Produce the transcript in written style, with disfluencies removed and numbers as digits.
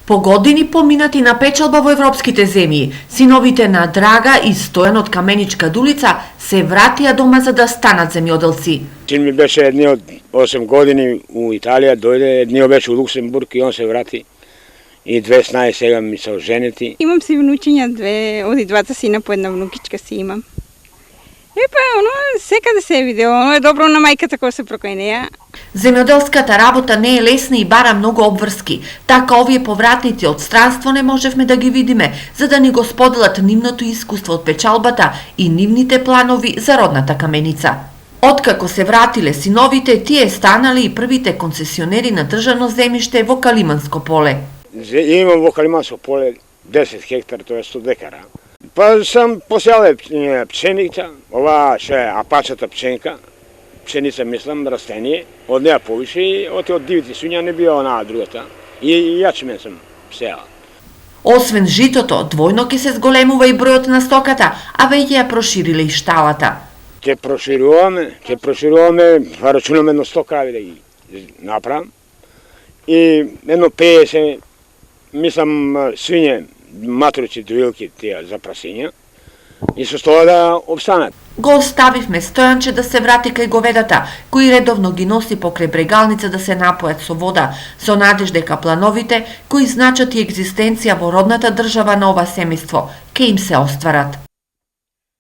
По години поминати на печалба во европските земји, синовите на Драга и Стојан од Каменичка Дулица се вратија дома за да станат земјоделци. Син ми беше едни од 8 години у Италија, дојде, едниот беше у Луксембург и он се врати. И 2 сега ми се оженети. Имам си внучиња, од и двата сина, по една внукичка си имам. Оно секаде се е видео, оно е добро на мајката која се прокај неја. Земјоделската работа не е лесна и бара многу обврски. Така овие повратници од странство не можевме да ги видиме, за да ни го споделат нивното искуство од печалбата и нивните планови за родната Каменица. Откако се вратиле синовите, тие станали и првите концесионери на државно земјиште во Калиманско поле. Имам во Калиманско поле 10 хектара, тоа е 100 декара. Па сам посеале пченица, ова ше апачата пченка, пшеница мислам, растение, од неа повише и од дивите свиња не била онаа другата. И јачмен сам сеал. Освен житото, двојно ќе се зголемува и бројот на стоката, а веќе ја прошириле и шталата. Ќе прошируваме, рачунаме едно 100 крави да ги направам. И едно 50, мислам, свиње, матрици, дуилки, тие за прасиња. И со тоа да обстанат. Го оставивме Стојанче да се врати кај говедата, кои редовно ги носи покрај брегалница да се напојат со вода, со надеж дека плановите, кои значат и екзистенција во родната држава на ова семејство, ќе им се остварат.